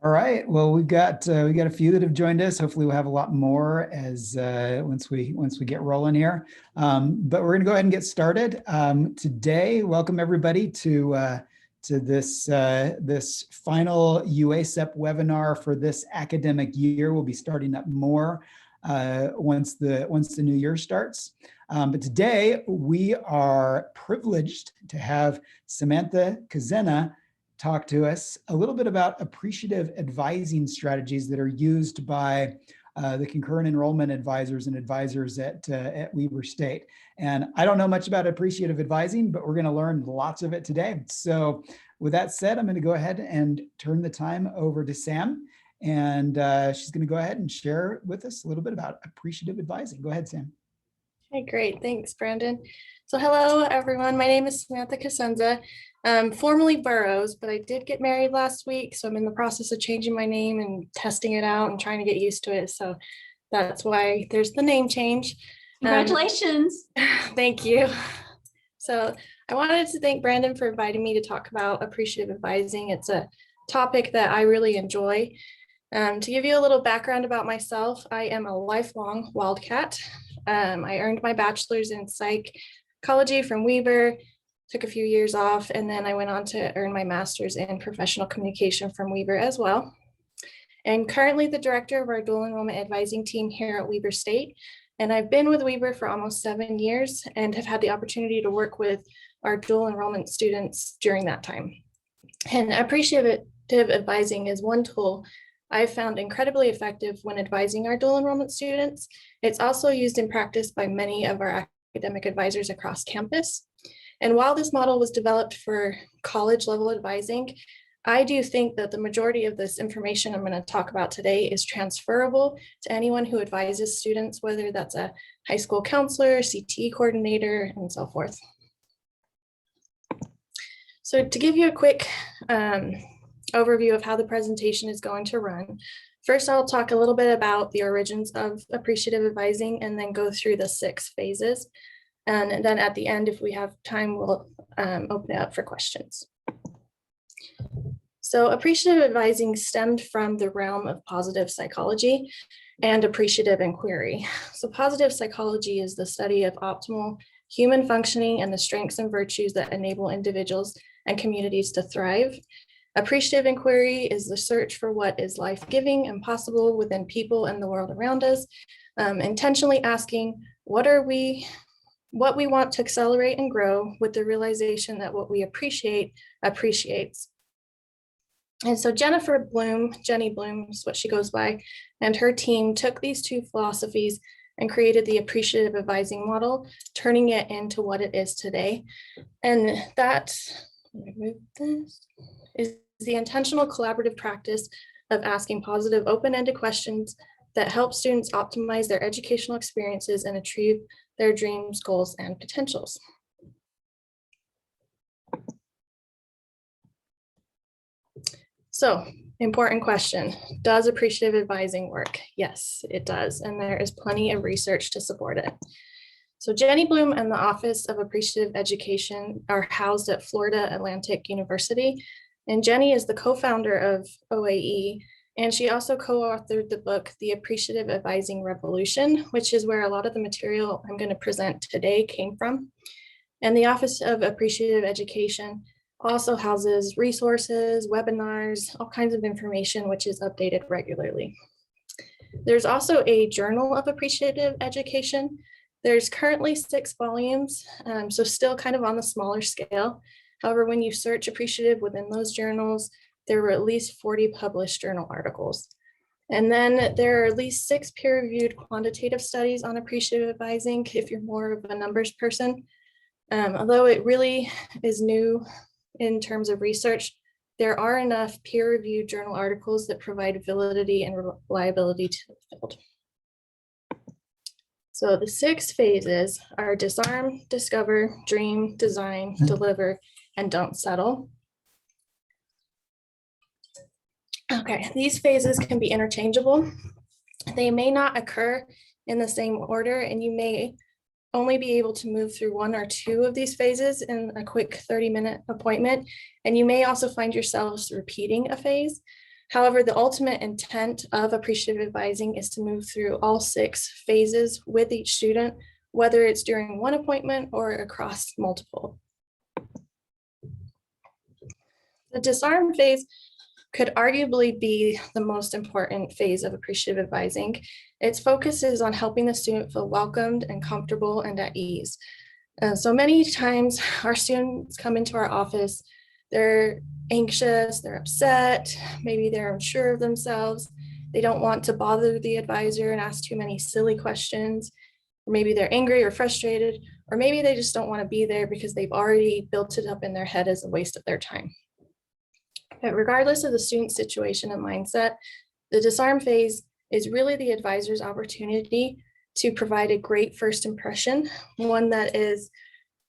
All right. Well, we got a few that have joined us. Hopefully, we'll have a lot more as once we get rolling here. But we're going to go ahead and get started today. Welcome everybody to this final UASEP webinar for this academic year. We'll be starting up more once the new year starts. But today we are privileged to have Samantha Cusenza talk to us a little bit about appreciative advising strategies that are used by the concurrent enrollment advisors and advisors at Weber State. And I don't know much about appreciative advising, but we're going to learn lots of it today. So with that said, I'm going to go ahead and turn the time over to Sam. And she's going to go ahead and share with us a little bit about appreciative advising. Go ahead, Sam. Hey, great. Thanks, Brandon. So hello, everyone. My name is Samantha Cusenza, formerly Burroughs, but I did get married last week. So I'm in the process of changing my name and testing it out and trying to get used to it. So that's why there's the name change. Congratulations. Thank you. So I wanted to thank Brandon for inviting me to talk about appreciative advising. It's a topic that I really enjoy. To give you a little background about myself, I am a lifelong Wildcat. I earned my bachelor's in psychology from Weber, took a few years off, and then I went on to earn my master's in professional communication from Weber as well. And currently the director of our dual enrollment advising team here at Weber State. And I've been with Weber for almost 7 years and have had the opportunity to work with our dual enrollment students during that time. And appreciative advising is one tool I've found incredibly effective when advising our dual enrollment students. It's also used in practice by many of our academic advisors across campus. And while this model was developed for college level advising, I do think that the majority of this information I'm going to talk about today is transferable to anyone who advises students, whether that's a high school counselor, CTE coordinator, and so forth. So to give you a quick overview of how the presentation is going to run. First, I'll talk a little bit about the origins of appreciative advising and then go through the 6 phases. And then at the end, if we have time, we'll open it up for questions. So appreciative advising stemmed from the realm of positive psychology and appreciative inquiry. So positive psychology is the study of optimal human functioning and the strengths and virtues that enable individuals and communities to thrive. Appreciative inquiry is the search for what is life-giving and possible within people and the world around us, intentionally asking what we want to accelerate and grow with the realization that what we appreciate appreciates. And so Jenny Bloom is what she goes by, and her team took these 2 philosophies and created the appreciative advising model, turning it into what it is today. And that, let me move this, is the intentional collaborative practice of asking positive open-ended questions that help students optimize their educational experiences and achieve their dreams, goals, and potentials. So, important question, does appreciative advising work? Yes, it does, and there is plenty of research to support it. So Jenny Bloom and the Office of Appreciative Education are housed at Florida Atlantic University, and Jenny is the co-founder of OAE, and she also co-authored the book, The Appreciative Advising Revolution, which is where a lot of the material I'm going to present today came from. And the Office of Appreciative Education also houses resources, webinars, all kinds of information, which is updated regularly. There's also a Journal of Appreciative Education. There's currently 6 volumes, so still kind of on the smaller scale. However, when you search appreciative within those journals, there were at least 40 published journal articles. And then there are at least 6 peer-reviewed quantitative studies on appreciative advising, if you're more of a numbers person. Although it really is new in terms of research, there are enough peer-reviewed journal articles that provide validity and reliability to the field. So the 6 phases are disarm, discover, dream, design, deliver, and don't settle. Okay, these phases can be interchangeable. They may not occur in the same order, and you may only be able to move through 1 or 2 of these phases in a quick 30-minute appointment. And you may also find yourselves repeating a phase. However, the ultimate intent of appreciative advising is to move through all 6 phases with each student, whether it's during one appointment or across multiple. The disarm phase could arguably be the most important phase of appreciative advising. Its focus is on helping the student feel welcomed and comfortable and at ease. So many times our students come into our office, they're anxious, they're upset, maybe they're unsure of themselves. They don't want to bother the advisor and ask too many silly questions. Or maybe they're angry or frustrated, or maybe they just don't want to be there because they've already built it up in their head as a waste of their time. But regardless of the student's situation and mindset, the disarm phase is really the advisor's opportunity to provide a great first impression, one that is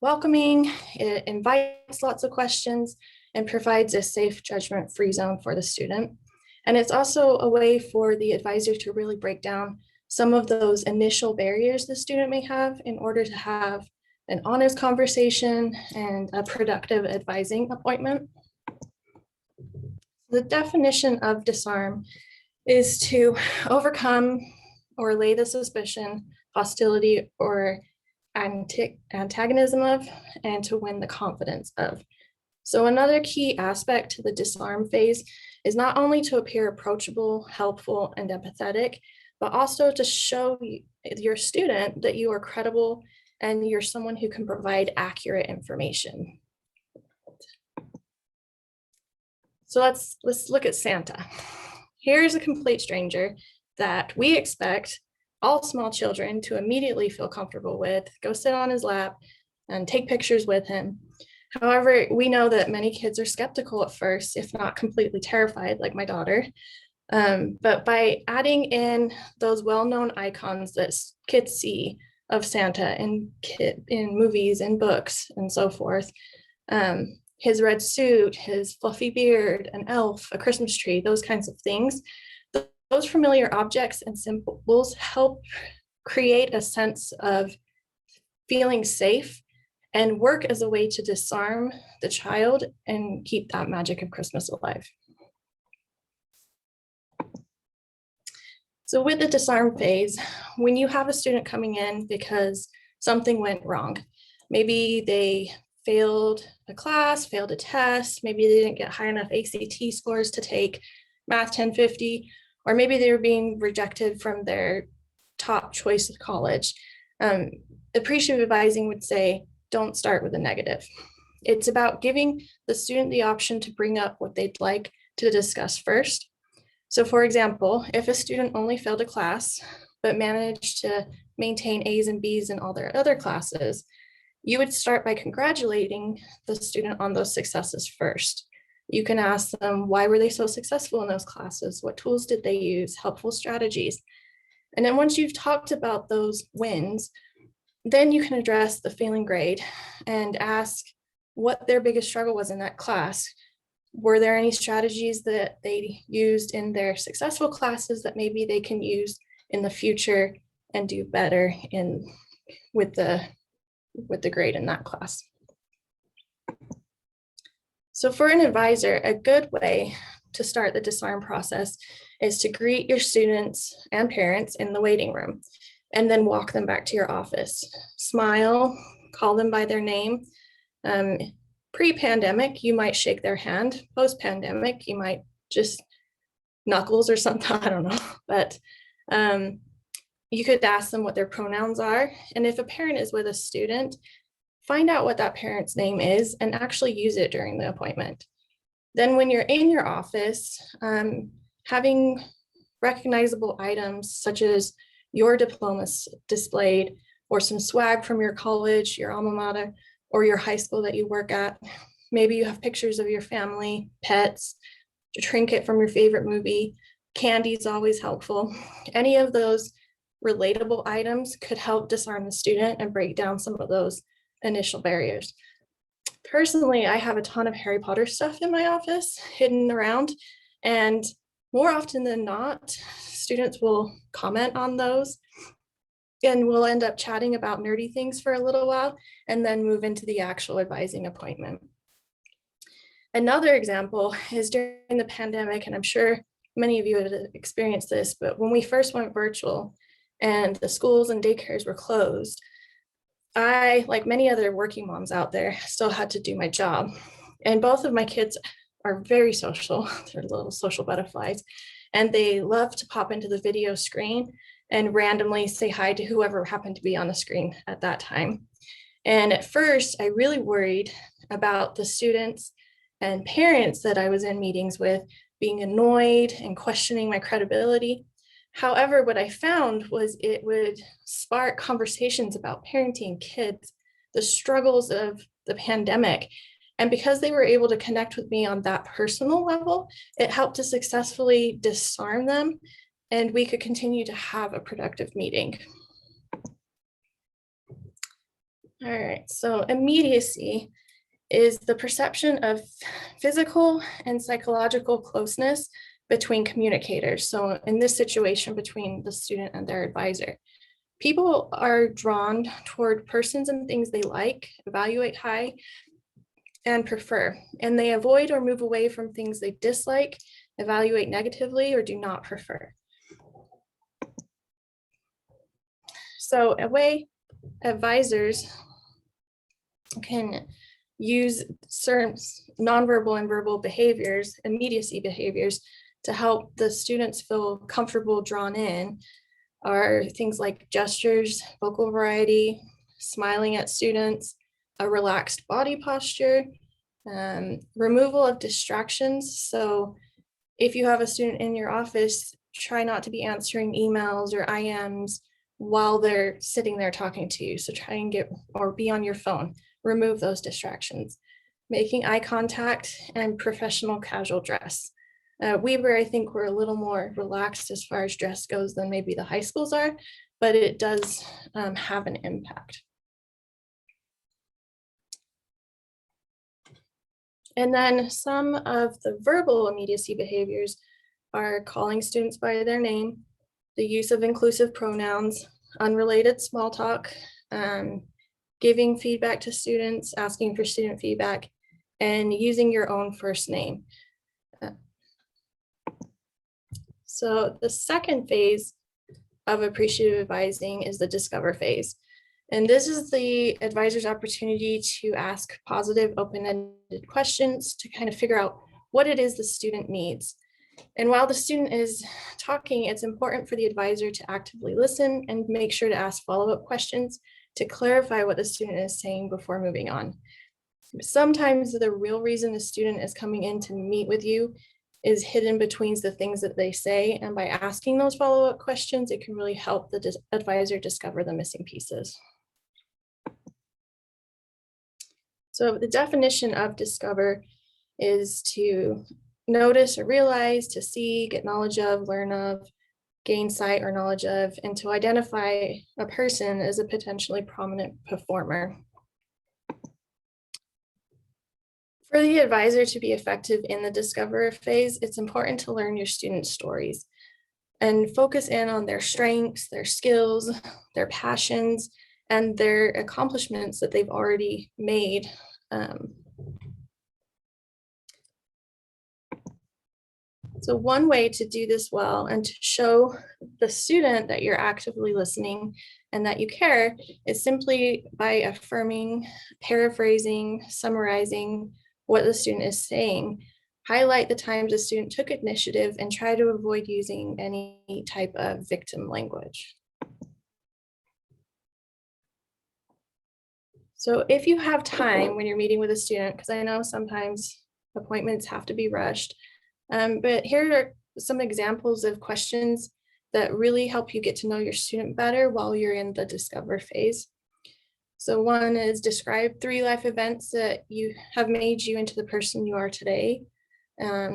welcoming, it invites lots of questions, and provides a safe judgment-free zone for the student. And it's also a way for the advisor to really break down some of those initial barriers the student may have in order to have an honest conversation and a productive advising appointment. The definition of disarm is to overcome or allay the suspicion, hostility, or antagonism of, and to win the confidence of. So another key aspect to the disarm phase is not only to appear approachable, helpful, and empathetic, but also to show your student that you are credible and you're someone who can provide accurate information. So let's look at Santa. Here's a complete stranger that we expect all small children to immediately feel comfortable with, go sit on his lap and take pictures with him. However, we know that many kids are skeptical at first, if not completely terrified, like my daughter. But by adding in those well-known icons that kids see of Santa in movies and books and so forth, his red suit, his fluffy beard, an elf, a Christmas tree, those kinds of things, those familiar objects and symbols help create a sense of feeling safe and work as a way to disarm the child and keep that magic of Christmas alive. So with the disarm phase, when you have a student coming in because something went wrong, maybe they failed a class, failed a test, maybe they didn't get high enough ACT scores to take Math 1050, or maybe they were being rejected from their top choice of college. Appreciative advising would say, don't start with a negative. It's about giving the student the option to bring up what they'd like to discuss first. So for example, if a student only failed a class, but managed to maintain A's and B's in all their other classes, you would start by congratulating the student on those successes first. You can ask them, why were they so successful in those classes? What tools did they use? Helpful strategies. And then once you've talked about those wins, then you can address the failing grade and ask what their biggest struggle was in that class. Were there any strategies that they used in their successful classes that maybe they can use in the future and do better with the grade in that class? So for an advisor, a good way to start the disarm process is to greet your students and parents in the waiting room and then walk them back to your office. Smile, call them by their name. Pre-pandemic, you might shake their hand. Post-pandemic, you might just knuckles or something, I don't know. But you could ask them what their pronouns are. And if a parent is with a student, find out what that parent's name is and actually use it during the appointment. Then when you're in your office, having recognizable items such as your diplomas displayed or some swag from your college, your alma mater, or your high school that you work at. Maybe you have pictures of your family, pets, a trinket from your favorite movie. Candy is always helpful. Any of those relatable items could help disarm the student and break down some of those initial barriers. Personally, I have a ton of Harry Potter stuff in my office hidden around, and more often than not, students will comment on those and we'll end up chatting about nerdy things for a little while and then move into the actual advising appointment. Another example is during the pandemic, and I'm sure many of you had experienced this, but when we first went virtual and the schools and daycares were closed, I, like many other working moms out there, still had to do my job. And both of my kids are very social. They're little social butterflies. And they love to pop into the video screen and randomly say hi to whoever happened to be on the screen at that time. And at first, I really worried about the students and parents that I was in meetings with being annoyed and questioning my credibility. However, what I found was it would spark conversations about parenting kids, the struggles of the pandemic. And because they were able to connect with me on that personal level, it helped to successfully disarm them, and we could continue to have a productive meeting. All right, so immediacy is the perception of physical and psychological closeness between communicators. So in this situation, between the student and their advisor, people are drawn toward persons and things they like, evaluate high, and prefer, and they avoid or move away from things they dislike, evaluate negatively, or do not prefer. So a way advisors can use certain nonverbal and verbal behaviors, immediacy behaviors, to help the students feel comfortable, drawn in, are things like gestures, vocal variety, smiling at students, a relaxed body posture, removal of distractions. So if you have a student in your office, try not to be answering emails or IMs while they're sitting there talking to you. So try and be on your phone, remove those distractions. Making eye contact and professional casual dress. Weber, I think we're a little more relaxed as far as dress goes than maybe the high schools are, but it does have an impact. And then some of the verbal immediacy behaviors are calling students by their name, the use of inclusive pronouns, unrelated small talk, giving feedback to students, asking for student feedback, and using your own first name. So the second phase of appreciative advising is the discover phase. And this is the advisor's opportunity to ask positive, open-ended questions to kind of figure out what it is the student needs. And while the student is talking, it's important for the advisor to actively listen and make sure to ask follow-up questions to clarify what the student is saying before moving on. Sometimes the real reason the student is coming in to meet with you is hidden between the things that they say. And by asking those follow-up questions, it can really help the advisor discover the missing pieces. So the definition of discover is to notice or realize, to see, get knowledge of, learn of, gain sight or knowledge of, and to identify a person as a potentially prominent performer. For the advisor to be effective in the discover phase, it's important to learn your students' stories and focus in on their strengths, their skills, their passions, and their accomplishments that they've already made. So one way to do this well and to show the student that you're actively listening and that you care is simply by affirming, paraphrasing, summarizing what the student is saying. Highlight the times the student took initiative and try to avoid using any type of victim language. So if you have time when you're meeting with a student, because I know sometimes appointments have to be rushed, but here are some examples of questions that really help you get to know your student better while you're in the discover phase. So one is describe 3 life events that you have made you into the person you are today.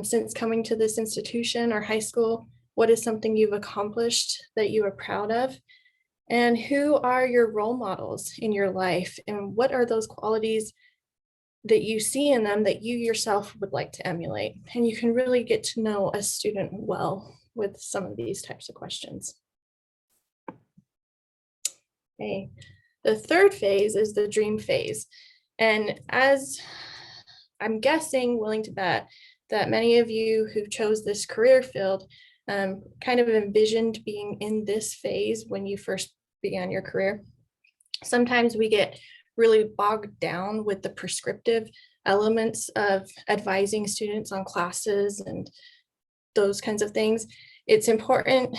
Since coming to this institution or high school, what is something you've accomplished that you are proud of? And who are your role models in your life? And what are those qualities that you see in them that you yourself would like to emulate? And you can really get to know a student well with some of these types of questions. Okay. The third phase is the dream phase. And as I'm guessing, willing to bet, that many of you who chose this career field kind of envisioned being in this phase when you first began your career. Sometimes we get really bogged down with the prescriptive elements of advising students on classes and those kinds of things. It's important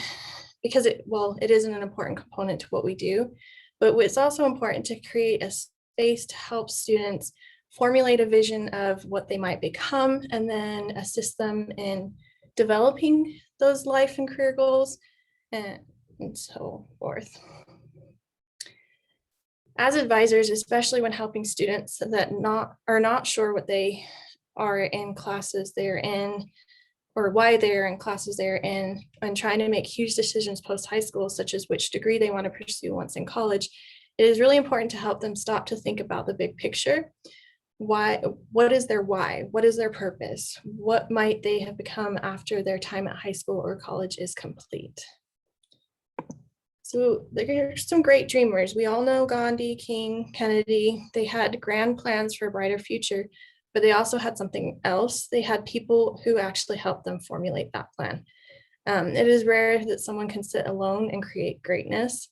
because it isn't an important component to what we do, but it's also important to create a space to help students formulate a vision of what they might become and then assist them in developing those life and career goals and so forth. As advisors, especially when helping students that are not sure what they are in classes they're in or why they're in classes they're in, and trying to make huge decisions post high school, such as which degree they want to pursue once in college, it is really important to help them stop to think about the big picture. What is their why? What is their purpose? What might they have become after their time at high school or college is complete? So there are some great dreamers. We all know Gandhi, King, Kennedy. They had grand plans for a brighter future, but they also had something else. They had people who actually helped them formulate that plan. It is rare that someone can sit alone and create greatness.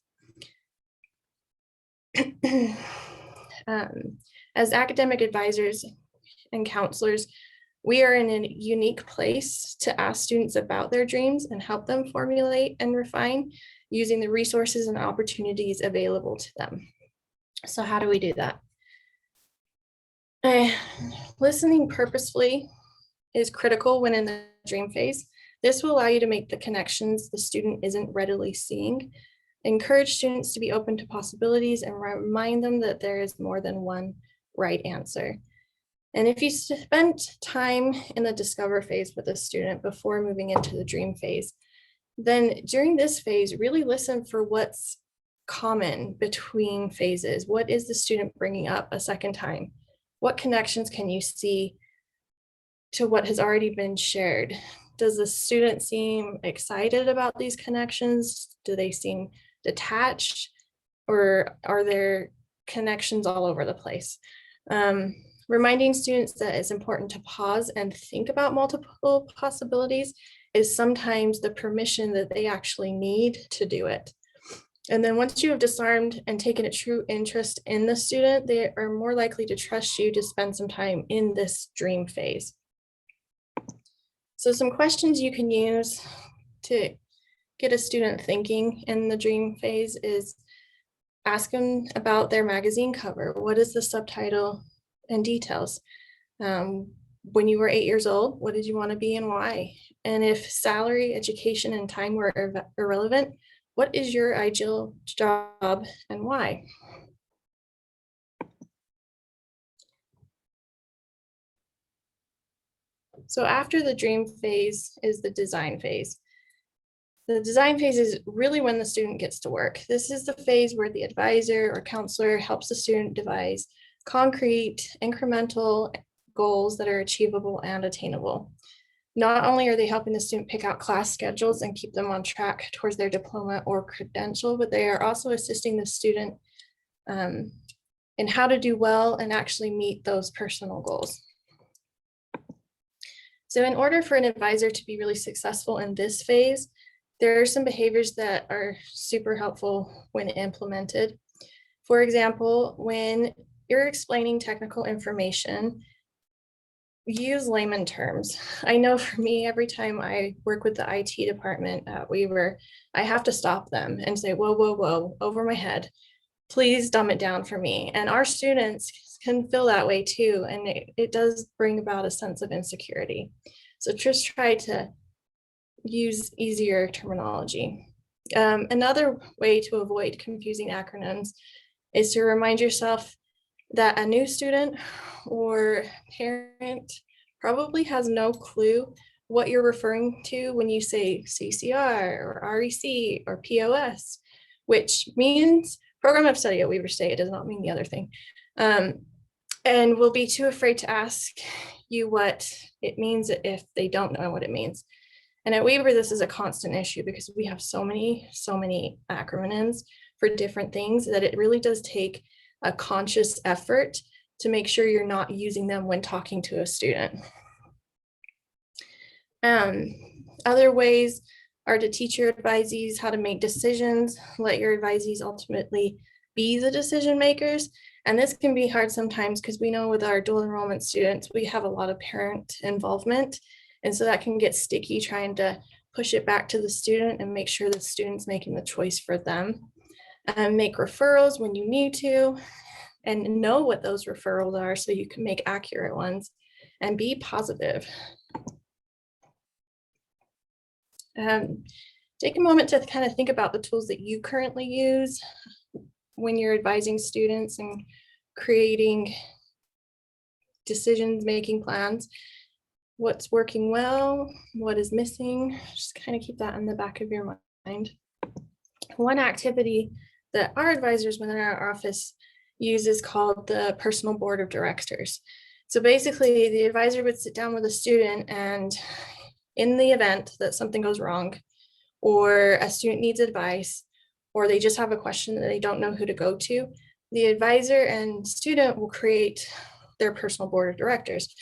As academic advisors and counselors, we are in a unique place to ask students about their dreams and help them formulate and refine using the resources and opportunities available to them. So how do we do that? Listening purposefully is critical when in the dream phase. This will allow you to make the connections the student isn't readily seeing. Encourage students to be open to possibilities and remind them that there is more than one right answer. And if you spend time in the discover phase with a student before moving into the dream phase, then during this phase, really listen for what's common between phases. What is the student bringing up a second time? What connections can you see to what has already been shared? Does the student seem excited about these connections? Do they seem detached, or are there connections all over the place? Reminding students that it's important to pause and think about multiple possibilities is sometimes the permission that they actually need to do it. And then once you have disarmed and taken a true interest in the student, they are more likely to trust you to spend some time in this dream phase. So some questions you can use to get a student thinking in the dream phase is ask them about their magazine cover. What is the subtitle and details? When you were 8 years old, what did you want to be and why? And if salary, education, and time were irrelevant, what is your ideal job and why? So after the dream phase is the design phase. The design phase is really when the student gets to work. This is the phase where the advisor or counselor helps the student devise concrete, incremental goals that are achievable and attainable. Not only are they helping the student pick out class schedules and keep them on track towards their diploma or credential, but they are also assisting the student in how to do well and actually meet those personal goals. So in order for an advisor to be really successful in this phase, there are some behaviors that are super helpful when implemented. For example, when you're explaining technical information, use layman terms. I know for me, every time I work with the IT department at Weaver, I have to stop them and say, whoa, whoa, whoa, over my head. Please dumb it down for me. And our students can feel that way too. And it does bring about a sense of insecurity. So just try to use easier terminology. Another way to avoid confusing acronyms is to remind yourself that a new student or parent probably has no clue what you're referring to when you say CCR or REC or POS, which means program of study at Weaver State. It does not mean the other thing. And will be too afraid to ask you what it means if they don't know what it means. And at Weaver, this is a constant issue because we have so many acronyms for different things that it really does take a conscious effort to make sure you're not using them when talking to a student. Other ways are to teach your advisees how to make decisions, let your advisees ultimately be the decision makers. And this can be hard sometimes because we know with our dual enrollment students, we have a lot of parent involvement. And so that can get sticky trying to push it back to the student and make sure the student's making the choice for them. Make referrals when you need to and know what those referrals are so you can make accurate ones and be positive. Take a moment to kind of think about the tools that you currently use when you're advising students and creating decisions, making plans. What's working well, what is missing, just kind of keep that in the back of your mind. One activity that our advisors within our office use is called the personal board of directors. So basically the advisor would sit down with a student, and in the event that something goes wrong or a student needs advice or they just have a question that they don't know who to go to, the advisor and student will create their personal board of directors.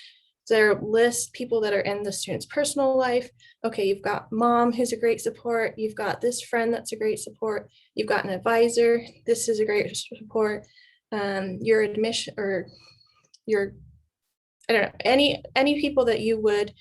So they'll list people that are in the student's personal life. Okay, you've got mom, who's a great support. You've got this friend that's a great support. You've got an advisor. This is a great support. Your admission or your, I don't know, any people that you would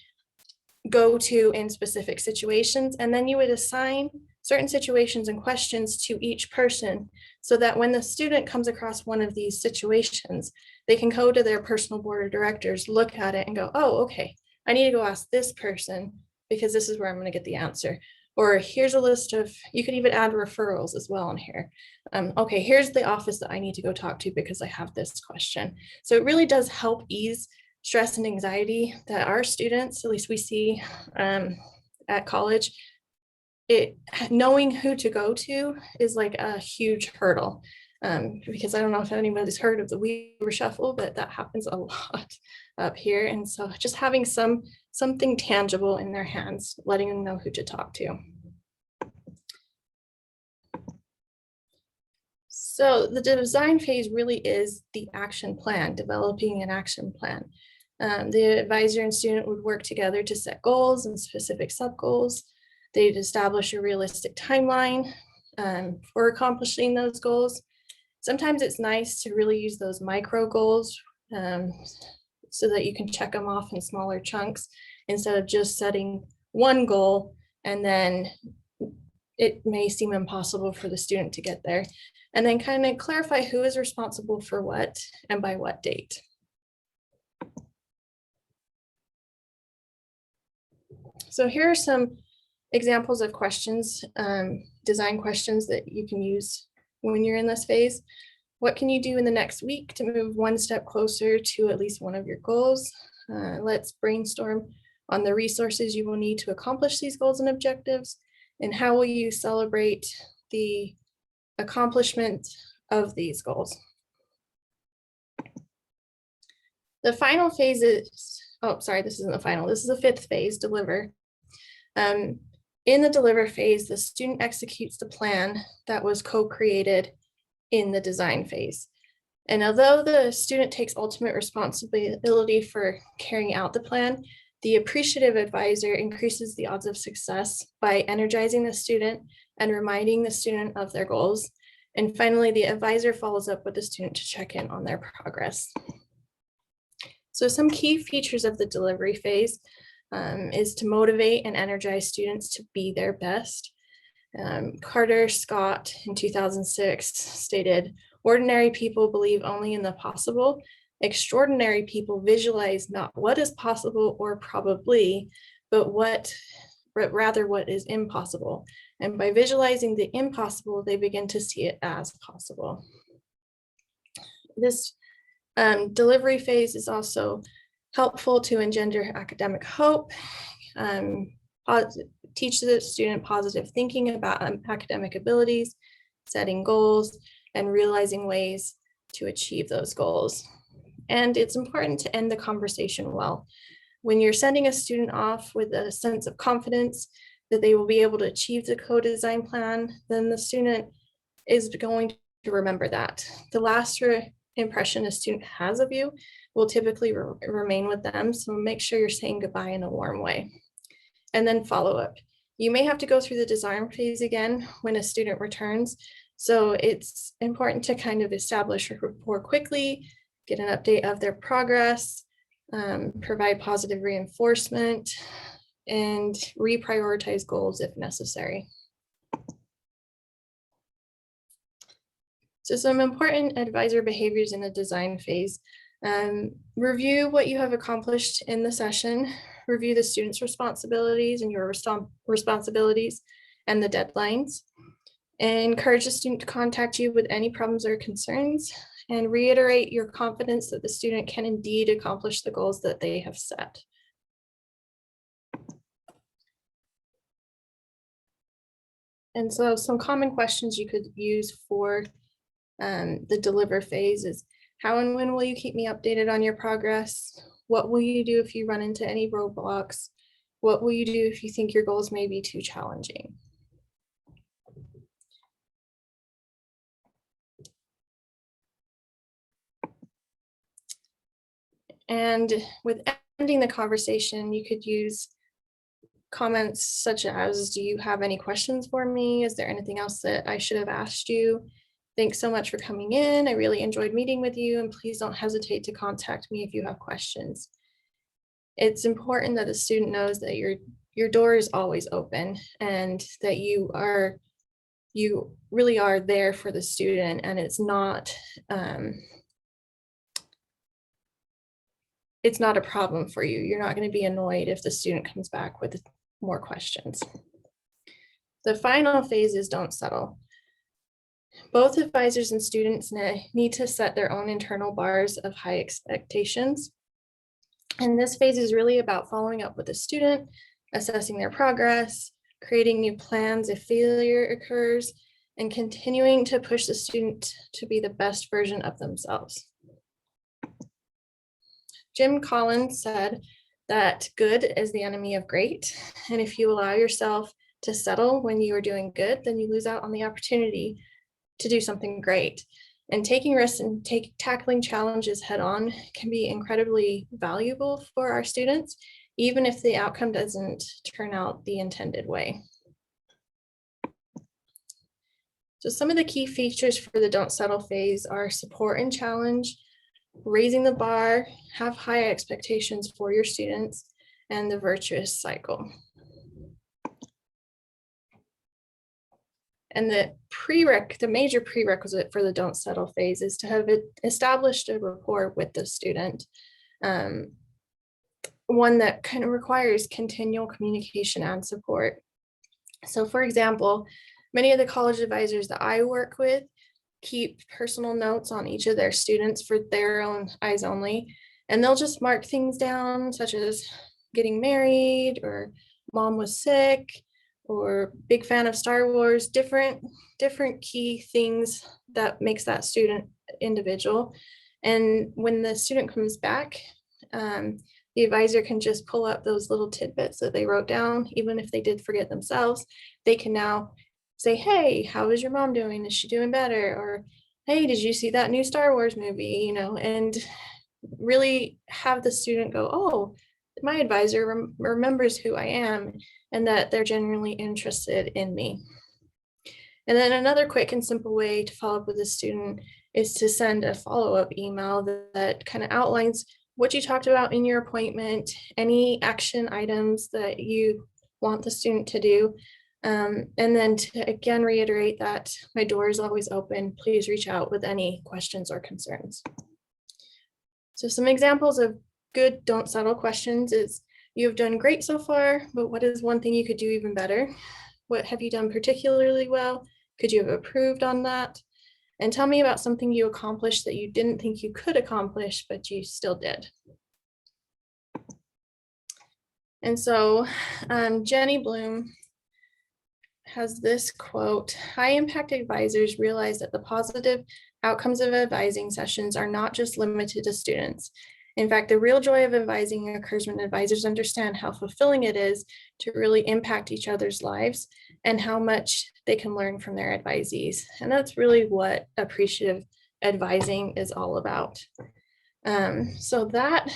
go to in specific situations. And then you would assign certain situations and questions to each person so that when the student comes across one of these situations, they can go to their personal board of directors, look at it and go, oh, okay, I need to go ask this person because this is where I'm going to get the answer. Or here's a list of, you could even add referrals as well in here. Okay, here's the office that I need to go talk to because I have this question. So it really does help ease stress and anxiety that our students, at least we see at college, knowing who to go to is like a huge hurdle. Because I don't know if anybody's heard of the Weaver Shuffle, but that happens a lot up here. And so just having something tangible in their hands, letting them know who to talk to. So the design phase really is the action plan, developing an action plan. The advisor and student would work together to set goals and specific sub-goals. They'd establish a realistic timeline for accomplishing those goals. Sometimes it's nice to really use those micro goals so that you can check them off in smaller chunks instead of just setting one goal and then it may seem impossible for the student to get there. And then kind of clarify who is responsible for what and by what date. So here are some examples of questions, design questions that you can use when you're in this phase. What can you do in the next week to move one step closer to at least one of your goals? Let's brainstorm on the resources you will need to accomplish these goals and objectives, and how will you celebrate the accomplishment of these goals. The final phase is, oh, sorry, this isn't the final, this is the fifth phase, deliver. In the deliver phase, the student executes the plan that was co-created in the design phase. And although the student takes ultimate responsibility for carrying out the plan, the appreciative advisor increases the odds of success by energizing the student and reminding the student of their goals. And finally, the advisor follows up with the student to check in on their progress. So some key features of the delivery phase is to motivate and energize students to be their best. Carter Scott in 2006 stated, "Ordinary people believe only in the possible. Extraordinary people visualize not what is possible or probably, but rather what is impossible. And by visualizing the impossible, they begin to see it as possible." This delivery phase is also helpful to engender academic hope, teach the student positive thinking about academic abilities, setting goals, and realizing ways to achieve those goals. And it's important to end the conversation well. When you're sending a student off with a sense of confidence that they will be able to achieve the co-design plan, then the student is going to remember that. The last impression a student has of you will typically remain with them, so make sure you're saying goodbye in a warm way. And then follow-up. You may have to go through the disarm phase again when a student returns. So it's important to kind of establish a rapport quickly, get an update of their progress, provide positive reinforcement, and reprioritize goals if necessary. So some important advisor behaviors in the design phase. Review what you have accomplished in the session, review the student's responsibilities and your responsibilities and the deadlines. Encourage the student to contact you with any problems or concerns, and reiterate your confidence that the student can indeed accomplish the goals that they have set. And so some common questions you could use for the deliver phase is, how and when will you keep me updated on your progress? What will you do if you run into any roadblocks? What will you do if you think your goals may be too challenging? And with ending the conversation, you could use comments such as, do you have any questions for me? Is there anything else that I should have asked you? Thanks so much for coming in. I really enjoyed meeting with you, and please don't hesitate to contact me if you have questions. It's important that the student knows that your door is always open and that you really are there for the student, and it's not a problem for you. You're not going to be annoyed if the student comes back with more questions. The final phase is don't settle. Both advisors and students need to set their own internal bars of high expectations. And this phase is really about following up with the student, assessing their progress, creating new plans if failure occurs, and continuing to push the student to be the best version of themselves. Jim Collins said that good is the enemy of great. And if you allow yourself to settle when you are doing good, then you lose out on the opportunity to do something great. And taking risks and tackling challenges head on can be incredibly valuable for our students, even if the outcome doesn't turn out the intended way. So some of the key features for the don't settle phase are support and challenge, raising the bar, have high expectations for your students, and the virtuous cycle. And the major prerequisite for the don't settle phase is to have established a rapport with the student. One that kind of requires continual communication and support. So for example, many of the college advisors that I work with keep personal notes on each of their students for their own eyes only. And they'll just mark things down such as getting married, or mom was sick, or big fan of Star Wars, different key things that makes that student individual. And when the student comes back, the advisor can just pull up those little tidbits that they wrote down. Even if they did forget themselves, they can now say, hey, how is your mom doing? Is she doing better? Or, hey, did you see that new Star Wars movie? You know, and really have the student go, oh, my advisor remembers who I am and that they're genuinely interested in me. And then another quick and simple way to follow up with a student is to send a follow-up email that kind of outlines what you talked about in your appointment, any action items that you want the student to do. And then to again reiterate that my door is always open. Please reach out with any questions or concerns. So some examples of good don't settle questions is, you have done great so far, but what is one thing you could do even better? What have you done particularly well? Could you have improved on that? And tell me about something you accomplished that you didn't think you could accomplish, but you still did. And so Jenny Bloom has this quote: high impact advisors realize that the positive outcomes of advising sessions are not just limited to students. In fact, the real joy of advising occurs when advisors understand how fulfilling it is to really impact each other's lives and how much they can learn from their advisees. And that's really what appreciative advising is all about. So that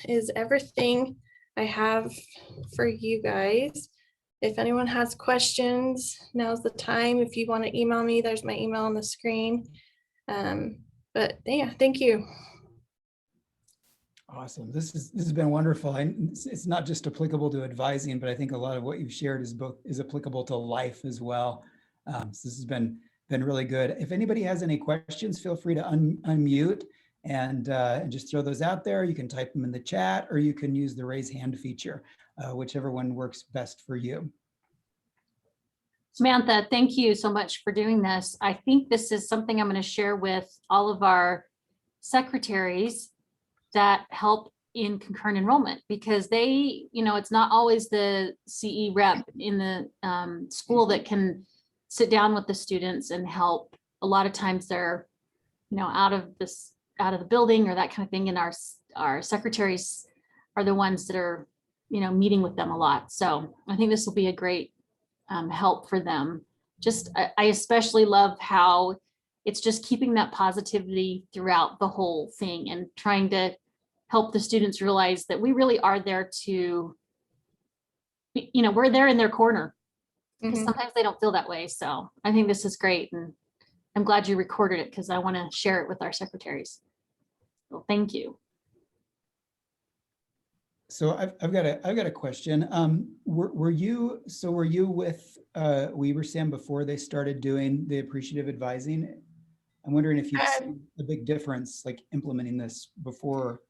is everything I have for you guys. If anyone has questions, now's the time. If you want to email me, there's my email on the screen. But yeah, thank you. Awesome. This has been wonderful. And it's not just applicable to advising, but I think a lot of what you've shared is applicable to life as well. So this has been really good. If anybody has any questions, feel free to unmute and just throw those out there. You can type them in the chat, or you can use the raise hand feature, whichever one works best for you. Samantha, thank you so much for doing this. I think this is something I'm going to share with all of our secretaries that help in concurrent enrollment, because they, it's not always the CE rep in the school that can sit down with the students and help. A lot of times they're, out of the building or that kind of thing. And our secretaries are the ones that are, meeting with them a lot. So I think this will be a great help for them. I especially love how it's just keeping that positivity throughout the whole thing and trying to help the students realize that we really are there to, we're there in their corner, because sometimes they don't feel that way. So I think this is great. And I'm glad you recorded it, because I want to share it with our secretaries. So thank you. So I've got a question. Were you with Weber Sam before they started doing the appreciative advising? I'm wondering if you've seen a big difference, like implementing this before.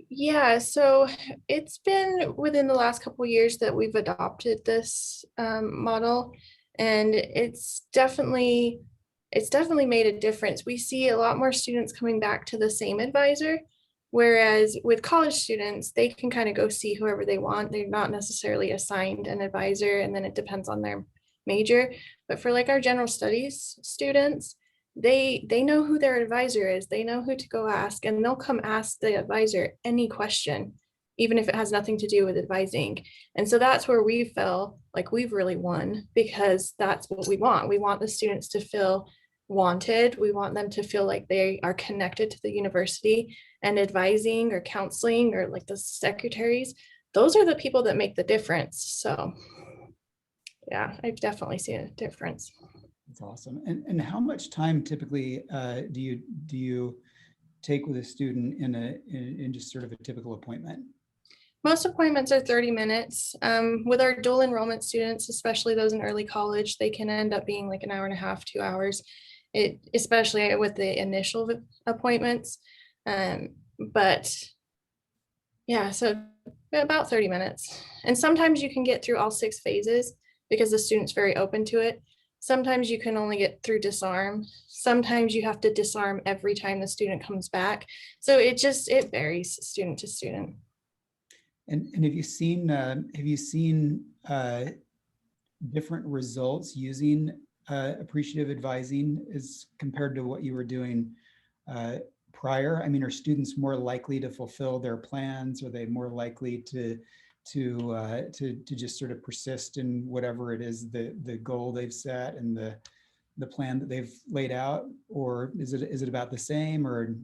Yeah, so it's been within the last couple of years that we've adopted this model, and it's definitely made a difference. We see a lot more students coming back to the same advisor. Whereas with college students, they can kind of go see whoever they want. They're not necessarily assigned an advisor, and then it depends on their major. But for like our general studies students, they know who their advisor is. They know who to go ask, and they'll come ask the advisor any question, even if it has nothing to do with advising. And so that's where we feel like we've really won, because that's what we want. We want the students to feel wanted. We want them to feel like they are connected to the university, and advising or counseling or like the secretaries, those are the people that make the difference. So yeah, I've definitely seen a difference. That's awesome. And how much time typically do you take with a student in just sort of a typical appointment? Most appointments are 30 minutes. With our dual enrollment students, especially those in early college, they can end up being like an hour and a half, 2 hours, especially with the initial appointments. But yeah, so about 30 minutes. And sometimes you can get through all 6 phases because the student's very open to it. Sometimes you can only get through disarm. Sometimes you have to disarm every time the student comes back. So it varies student to student. And have you seen different results using appreciative advising as compared to what you were doing prior? I mean, are students more likely to fulfill their plans? Are they more likely to just sort of persist in whatever it is, the goal they've set and the plan that they've laid out? Or is it about the same? Or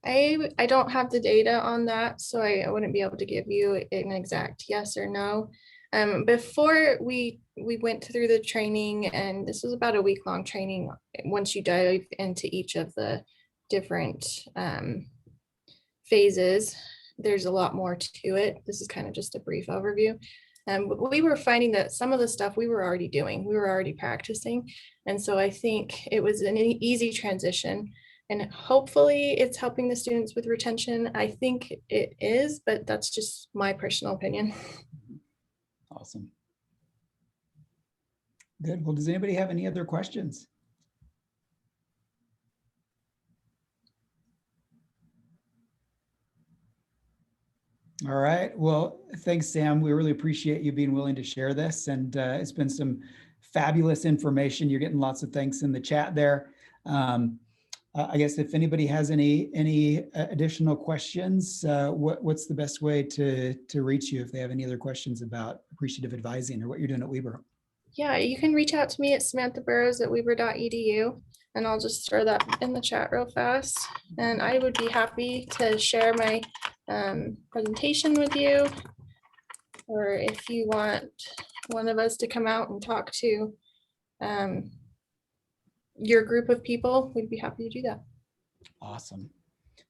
I don't have the data on that, so I wouldn't be able to give you an exact yes or no. Before we went through the training, and this was about a week-long training. Once you dive into each of the different phases, there's a lot more to it. This is kind of just a brief overview. But we were finding that some of the stuff we were already doing, we were already practicing. And so I think it was an easy transition, and hopefully it's helping the students with retention. I think it is, but that's just my personal opinion. Awesome. Good. Well, does anybody have any other questions? All right. Well, thanks, Sam. We really appreciate you being willing to share this. And it's been some fabulous information. You're getting lots of thanks in the chat there. I guess if anybody has any additional questions, what's the best way to reach you if they have any other questions about appreciative advising or what you're doing at Weber? Yeah, you can reach out to me at samanthaburrows@weber.edu, and I'll just throw that in the chat real fast. And I would be happy to share my presentation with you, or if you want one of us to come out and talk to your group of people, we'd be happy to do that. Awesome.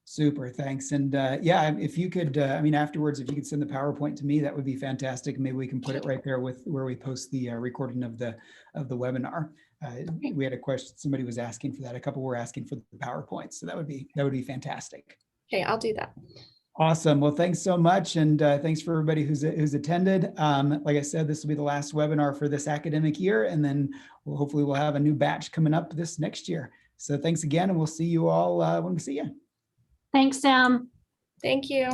Super, thanks. And yeah, if you could, I mean, afterwards, if you could send the PowerPoint to me, that would be fantastic. Maybe we can put it right there with where we post the recording of the webinar. We had a question, somebody was asking for that. A couple were asking for the PowerPoint, so that would be fantastic. Okay, I'll do that. Awesome. Well, thanks so much. And thanks for everybody who's attended. Like I said, this will be the last webinar for this academic year. And then hopefully we'll have a new batch coming up this next year. So thanks again, and we'll see you all when we see you. Thanks, Sam. Thank you.